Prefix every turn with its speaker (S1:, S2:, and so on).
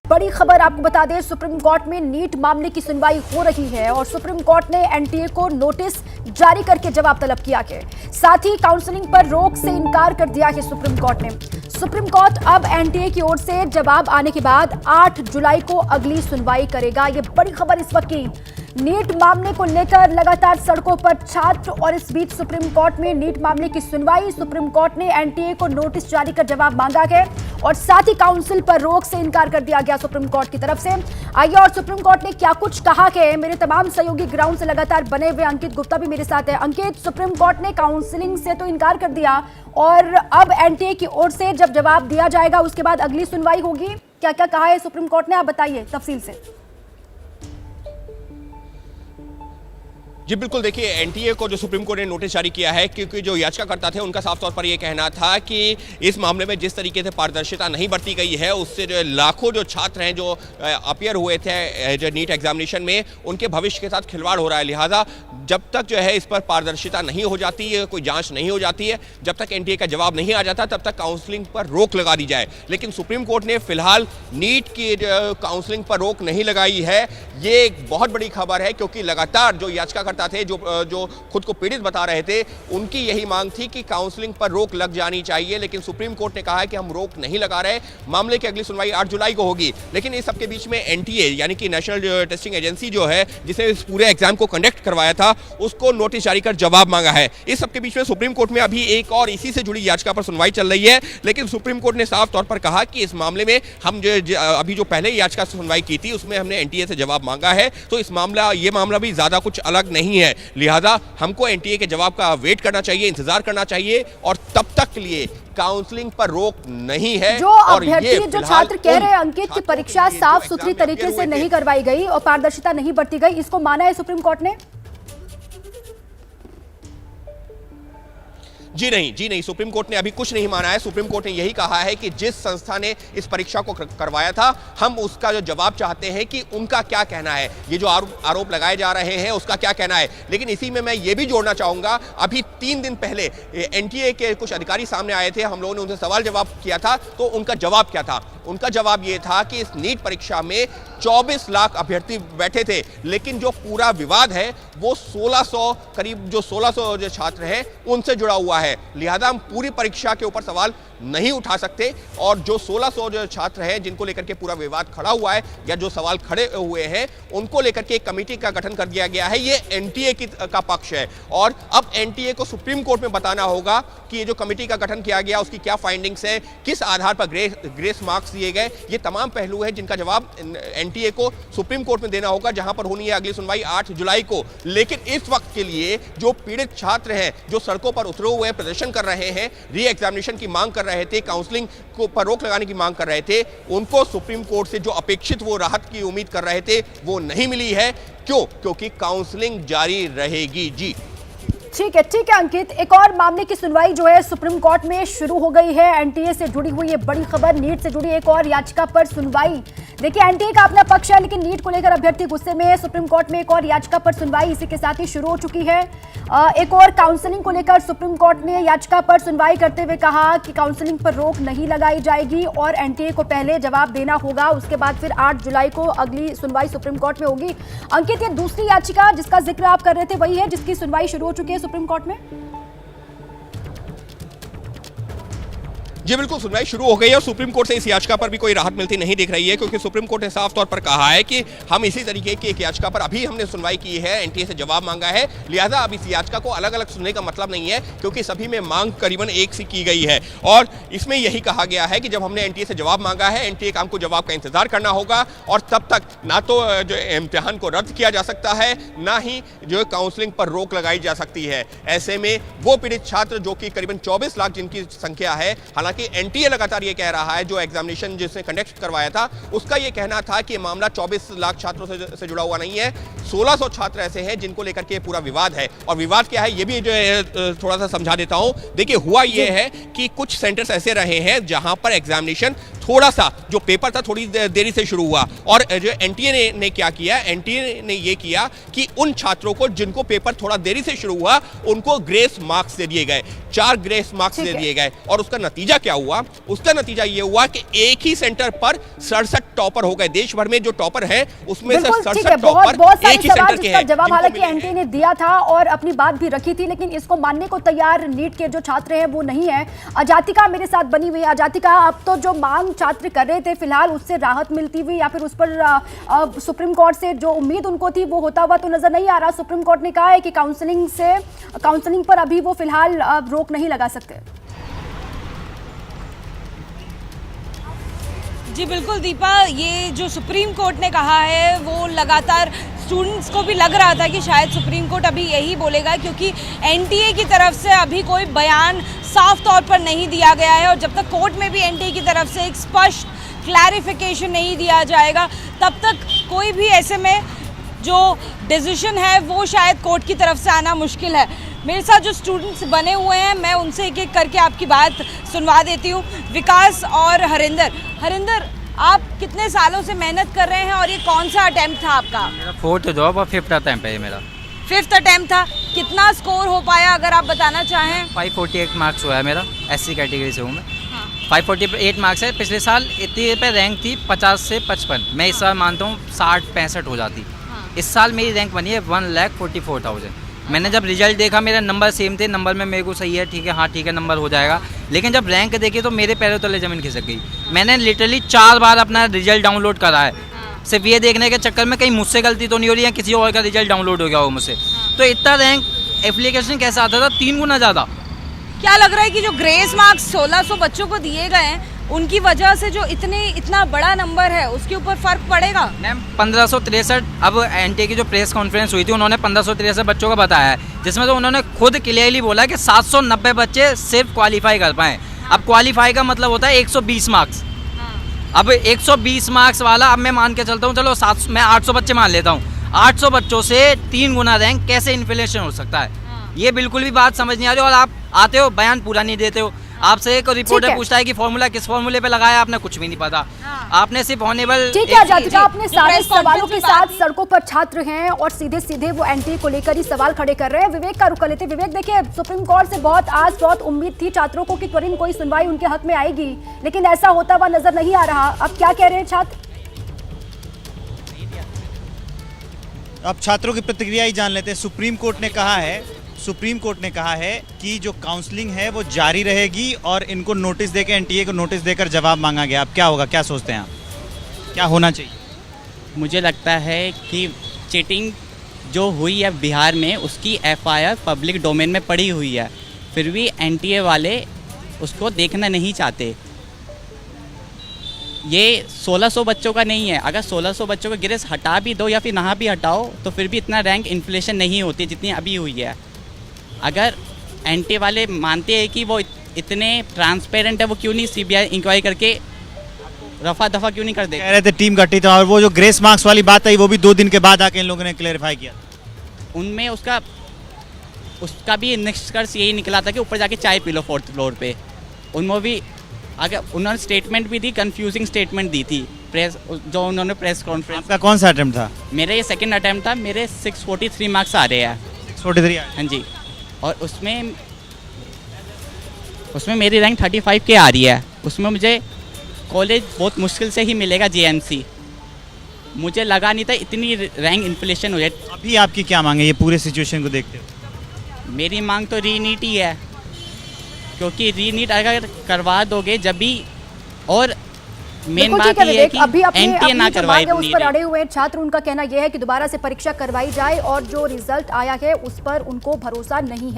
S1: बड़ी खबर आपको बता दें, सुप्रीम कोर्ट में नीट मामले की सुनवाई हो रही है और सुप्रीम कोर्ट ने एनटीए को नोटिस जारी करके जवाब तलब किया है। साथ ही काउंसलिंग पर रोक से इनकार कर दिया है सुप्रीम कोर्ट ने। सुप्रीम कोर्ट अब एनटीए की ओर से जवाब आने के बाद 8 जुलाई को अगली सुनवाई करेगा। ये बड़ी खबर इस वक्त की। नीट मामले को लेकर लगातार सड़कों पर छात्र और इस बीच सुप्रीम कोर्ट में नीट मामले की सुनवाई। सुप्रीम कोर्ट ने एनटीए को नोटिस जारी कर जवाब मांगा है और साथ ही काउंसिल पर रोक से इनकार कर दिया गया सुप्रीम कोर्ट की तरफ से। आइए और सुप्रीम कोर्ट ने क्या कुछ कहा है, मेरे तमाम सहयोगी ग्राउंड से लगातार बने हुए अंकित गुप्ता भी मेरे साथ है। अंकित, सुप्रीम कोर्ट ने काउंसिलिंग से तो इनकार कर दिया और अब एनटीए की ओर से जब जवाब दिया जाएगा उसके बाद अगली सुनवाई होगी। क्या क्या कहा है सुप्रीम कोर्ट ने, आप बताइए तफसील से।
S2: जी बिल्कुल, देखिए एनटीए को जो सुप्रीम कोर्ट ने नोटिस जारी किया है, क्योंकि जो याचिकाकर्ता थे उनका साफ तौर पर यह कहना था कि इस मामले में जिस तरीके से पारदर्शिता नहीं बरती गई है उससे जो लाखों जो छात्र हैं जो अपीयर हुए थे जो नीट एग्जामिनेशन में, उनके भविष्य के साथ खिलवाड़ हो रहा है। लिहाजा जब तक जो है इस पर पारदर्शिता नहीं हो जाती है, कोई जांच नहीं हो जाती है, जब तक एनटीए का जवाब नहीं आ जाता तब तक काउंसलिंग पर रोक लगा दी जाए। लेकिन सुप्रीम कोर्ट ने फिलहाल नीट की काउंसलिंग पर रोक नहीं लगाई है। ये एक बहुत बड़ी खबर है, क्योंकि लगातार जो याचिकाकर्ता थे जो खुद को पीड़ित बता रहे थे, उनकी यही मांग थी कि काउंसलिंग पर रोक लग जानी चाहिए। लेकिन सुप्रीम कोर्ट ने कहा है कि हम रोक नहीं लगा रहे, मामले की अगली सुनवाई 8 जुलाई को होगी। लेकिन इस सबके बीच में एनटीए यानी कि नेशनल टेस्टिंग एजेंसी जो है, जिसने इस पूरे एग्जाम को कंडक्ट करवाया था, उसको नोटिस जारी कर जवाब मांगा है। इस सबके बीच में सुप्रीम कोर्ट में अभी एक और इसी से जुड़ी याचिका पर सुनवाई चल रही है। लेकिन सुप्रीम कोर्ट ने साफ तौर पर कहा कि इस मामले में हम अभी जो पहले याचिका सुनवाई की थी उसमें हमने एनटीए से जवाब मांगा है, तो ये मामला भी ज्यादा कुछ अलग नहीं है। लिहाजा हमको एनटीए के जवाब का वेट करना चाहिए, इंतजार करना चाहिए और तब तक के लिए काउंसलिंग पर रोक नहीं है।
S1: जो अभ्यर्थी जो छात्र कह रहे हैं अंकित की परीक्षा साफ सुथरी तरीके से नहीं करवाई गई और पारदर्शिता नहीं बरती गई, इसको माना है सुप्रीम कोर्ट ने?
S2: जी नहीं, सुप्रीम कोर्ट ने अभी कुछ नहीं माना है। सुप्रीम कोर्ट ने यही कहा है कि जिस संस्था ने इस परीक्षा को करवाया था, हम उसका जो जवाब चाहते हैं कि उनका क्या कहना है, ये जो आरोप लगाए जा रहे हैं उसका क्या कहना है। लेकिन इसी में मैं ये भी जोड़ना चाहूंगा, अभी 3 दिन पहले एनटीए के कुछ अधिकारी सामने आए थे, हम लोगों ने उनसे सवाल जवाब किया था, तो उनका जवाब क्या था? उनका जवाब ये था कि इस नीट परीक्षा में 24 लाख अभ्यर्थी बैठे थे, लेकिन जो पूरा विवाद है वो 1600 करीब जो 1600 जो छात्र हैं उनसे जुड़ा हुआ है। लिहाजा हम पूरी परीक्षा के ऊपर सवाल नहीं उठा सकते और जो 1600 जो छात्र हैं जिनको लेकर के पूरा विवाद खड़ा हुआ है या जो सवाल खड़े हुए हैं, उनको लेकर के एक कमेटी का गठन कर दिया गया है। ये एनटीए का पक्ष है और अब एनटीए को सुप्रीम कोर्ट में बताना होगा कि ये जो कमेटी का गठन किया गया उसकी क्या फाइंडिंग्स है, किस आधार पर ग्रेस मार्क्स दिए गए। ये तमाम पहलू हैं जिनका जवाब एनटीए को सुप्रीम कोर्ट में देना होगा, जहां पर होनी है अगली सुनवाई 8 जुलाई को। लेकिन इस वक्त के लिए जो पीड़ित छात्र हैं, जो सड़कों पर उतरे हुए प्रदर्शन कर रहे हैं, री एग्जामिनेशन की मांग कर रहे थे, काउंसलिंग को पर रोक लगाने की मांग कर रहे थे, उनको सुप्रीम कोर्ट से जो अपेक्षित वो राहत की उम्मीद कर रहे थे वो नहीं मिली है। क्यों? क्योंकि काउंसलिंग जारी रहेगी। जी
S1: ठीक है अंकित, एक और मामले की सुनवाई जो है सुप्रीम कोर्ट में शुरू हो गई है। एनटीए से जुड़ी हुई ये बड़ी खबर, नीट से जुड़ी एक और याचिका पर सुनवाई। देखिए एनटीए का अपना पक्ष है, लेकिन नीट को लेकर अभ्यर्थी गुस्से में है। सुप्रीम कोर्ट में एक और याचिका पर सुनवाई इसी के साथ ही शुरू हो चुकी है। एक और काउंसलिंग को लेकर सुप्रीम कोर्ट ने याचिका पर सुनवाई करते हुए कहा कि काउंसलिंग पर रोक नहीं लगाई जाएगी और एनटीए को पहले जवाब देना होगा, उसके बाद फिर 8 जुलाई को अगली सुनवाई सुप्रीम कोर्ट में होगी। अंकित, ये दूसरी याचिका जिसका जिक्र आप कर रहे थे वही है जिसकी सुनवाई शुरू हो चुकी है सुप्रीम कोर्ट में?
S2: जी बिल्कुल, सुनवाई शुरू हो गई है और सुप्रीम कोर्ट से इस याचिका पर भी कोई राहत मिलती नहीं दिख रही है, क्योंकि सुप्रीम कोर्ट ने साफ तौर पर कहा है कि हम इसी तरीके की एक याचिका पर अभी हमने सुनवाई की है, एनटीए से जवाब मांगा है। लिहाजा अब इस याचिका को अलग अलग सुनने का मतलब नहीं है, क्योंकि सभी में मांग करीबन एक सी की गई है और इसमें यही कहा गया है कि जब हमने एनटीए से जवाब मांगा है, एनटीए का हमको जवाब का इंतजार करना होगा और तब तक ना तो जो इम्तिहान को रद्द किया जा सकता है, ना ही जो काउंसलिंग पर रोक लगाई जा सकती है। ऐसे में वो पीड़ित छात्र जो कि करीबन 24 लाख जिनकी संख्या है, हालांकि एनटीए लगातार ये कह रहा है, जो एग्जामिनेशन जिसने कंडक्ट करवाया था उसका ये कहना था कि मामला 24 लाख छात्रों से जुड़ा हुआ नहीं है, 1600 छात्र ऐसे हैं जिनको लेकर के पूरा विवाद है। और विवाद क्या है ये भी जो है थोड़ा सा समझा देता हूं। देखिए हुआ ये है कि कुछ सेंटर्स ऐसे रहे हैं जहां पर एग्जामिनेशन थोड़ा सा जो पेपर था थोड़ी देरी से शुरू हुआ। और जो एनटीए ने क्या किया, एनटीए ने ये किया कि उन छात्रों को जिनको पेपर थोड़ा देरी से शुरू हुआ उनको ग्रेस मार्क्स दे दिए गए, 4 ग्रेस मार्क्स दे दिए गए। और उसका नतीजा क्या हुआ? उसका नतीजा ये हुआ कि एक ही सेंटर पर 67 टॉपर हो गए। देश भर में जो टॉपर है उसमें से 67 टॉपर एक ही सेंटर के हैं।
S1: जवाब हालांकि एनटीए ने दिया था और अपनी बात भी रखी थी, लेकिन इसको मानने को तैयार नीट के जो छात्र हैं वो नहीं है। अजातिका मेरे साथ बनी हुई है। अजातिका, अब तो जो मांग छात्र कर रहे थे फिलहाल उससे राहत मिलती हुई या फिर उस पर सुप्रीम कोर्ट से जो उम्मीद उनको थी वो होता हुआ तो नजर नहीं आ रहा। सुप्रीम कोर्ट ने कहा है कि काउंसलिंग पर अभी वो फिलहाल रोक नहीं लगा सकते।
S3: जी बिल्कुल दीपा, ये जो सुप्रीम कोर्ट ने कहा है वो लगातार स्टूडेंट्स को भी लग रहा था कि शायद सुप्रीम कोर्ट अभी यही बोलेगा, क्योंकि एनटीए की तरफ से अभी कोई बयान साफ तौर पर नहीं दिया गया है। और जब तक कोर्ट में भी एनटीए की तरफ से एक स्पष्ट क्लैरिफिकेशन नहीं दिया जाएगा तब तक कोई भी ऐसे में जो डिसीजन है वो शायद कोर्ट की तरफ से आना मुश्किल है। मेरे साथ जो स्टूडेंट्स बने हुए हैं मैं उनसे एक एक करके आपकी बात सुनवा देती हूँ। विकास और हरिंदर, आप कितने सालों से मेहनत कर रहे हैं और ये कौन सा अटेम्प्ट था आपका?
S4: मेरा 4th जॉब और 5th अटेम्प्ट है मेरा।
S3: 5th अटेम्प्ट था। कितना स्कोर हो पाया अगर आप बताना चाहें?
S4: 548 मार्क्स हुआ है मेरा, SC कैटेगरी से हूँ मैं। 548 मार्क्स है। पिछले साल इतनी पे रैंक थी 50 से 55, मैं इस साल मानता हूँ 60-65 हो जाती। इस साल मेरी रैंक बनी है 1,44,000। मैंने जब रिजल्ट देखा मेरा नंबर सेम थे, नंबर में मेरे को सही है, ठीक है, हाँ ठीक है नंबर हो जाएगा, लेकिन जब रैंक देखी तो मेरे पैरों तले ज़मीन खिसक गई। मैंने लिटरली 4 बार अपना रिजल्ट डाउनलोड करा है, सिर्फ ये देखने के चक्कर में कहीं मुझसे गलती तो नहीं हो रही है, किसी और का रिजल्ट डाउनलोड हो गया हो मुझसे। तो इतना रैंक एप्लीकेशन कैसा आता था, 3 गुना ज़्यादा।
S3: क्या लग रहा है कि जो ग्रेस मार्क्स 1600 बच्चों को दिए गए हैं उनकी वजह से जो इतना बड़ा नंबर है उसके ऊपर फर्क पड़ेगा?
S4: मैम 1563, अब एनटीए की जो प्रेस कॉन्फ्रेंस हुई थी उन्होंने 1563 बच्चों का बताया है, जिसमें तो उन्होंने खुद क्लियरली बोला कि 790 बच्चे सिर्फ क्वालिफाई कर पाए। अब क्वालिफाई का मतलब होता है 120 मार्क्स। अब 120 मार्क्स वाला, अब मैं मान के चलता हूँ, चलो 700, मैं 800 बच्चे मान लेता हूँ, 800 बच्चों से 3 गुना रैंक कैसे इन्फ्लेशन हो सकता है? ये बिल्कुल भी बात समझ नहीं आ रही। और आप आते हो बयान पूरा नहीं देते हो। आपसे एक रिपोर्टर पूछता है कि फॉर्मूला किस फॉर्मूले पे लगाया, आपने कुछ भी नहीं पता। आपने सिर्फ ऑनेबल
S1: ठीक है जातिका, अपने सारे सवालों के साथ सड़कों पर छात्र हैं और सीधे सीधे वो एनटीए को लेकर ही सवाल खड़े कर रहे हैं। विवेक का रुख कर लेते। विवेक, देखिए सुप्रीम कोर्ट से बहुत आस, बहुत उम्मीद थी छात्रों को कि त्वरित कोई सुनवाई उनके हक में आएगी, लेकिन ऐसा होता हुआ नजर नहीं आ रहा। अब क्या कह रहे हैं छात्र?
S5: अब छात्रों की प्रतिक्रिया ही जान लेते हैं। सुप्रीम कोर्ट ने कहा है कि जो काउंसलिंग है वो जारी रहेगी और इनको नोटिस देकर, एनटीए को नोटिस देकर जवाब मांगा गया। अब क्या होगा, क्या सोचते हैं आप, क्या होना चाहिए?
S6: मुझे लगता है कि चीटिंग जो हुई है बिहार में उसकी एफआईआर पब्लिक डोमेन में पड़ी हुई है, फिर भी एनटीए वाले उसको देखना नहीं चाहते। ये 1600 बच्चों का नहीं है। अगर 1600 बच्चों का ग्रेस हटा भी दो या फिर ना भी हटाओ तो फिर भी इतना रैंक इन्फ्लेशन नहीं होती जितनी अभी हुई है। अगर एनटीए वाले मानते हैं कि वो इतने ट्रांसपेरेंट है, वो क्यों नहीं सीबीआई इंक्वायरी करके रफा दफा क्यों नहीं कर देगा?
S5: कह रहे थे टीम गठित है, और वो जो ग्रेस मार्क्स वाली बात आई वो भी 2 दिन के बाद आके इन लोगों ने क्लेरिफाई किया।
S6: उनमें उसका भी निष्कर्ष यही निकला था कि ऊपर जाके चाय पी लो 4th फ्लोर पे। उनमें भी अगर उन्होंने स्टेटमेंट भी दी, कंफ्यूजिंग स्टेटमेंट दी थी प्रेस, जो उन्होंने प्रेस कॉन्फ्रेंस।
S5: आपका कौन सा अटेम्प्ट था?
S6: मेरा ये 2nd अटेम्प्ट था। मेरे 643 मार्क्स आ रहे हैं।
S5: 643?
S6: हाँ जी। और उसमें मेरी रैंक 35 के आ रही है। उसमें मुझे कॉलेज बहुत मुश्किल से ही मिलेगा, जेएमसी। मुझे लगा नहीं था इतनी रैंक इन्फ्लेशन हो जाए।
S5: अभी आपकी क्या मांग है ये पूरे सिचुएशन को देखते हो?
S6: मेरी मांग तो रीनीट ही है, क्योंकि रीनीट अगर करवा दोगे जब भी, और मेन बात ये है कि एनटीए ना करवाए
S1: उस पर अड़े हुए छात्र, उनका कहना यह है कि दोबारा से परीक्षा करवाई जाए और जो रिजल्ट आया है उस पर उनको भरोसा नहीं है।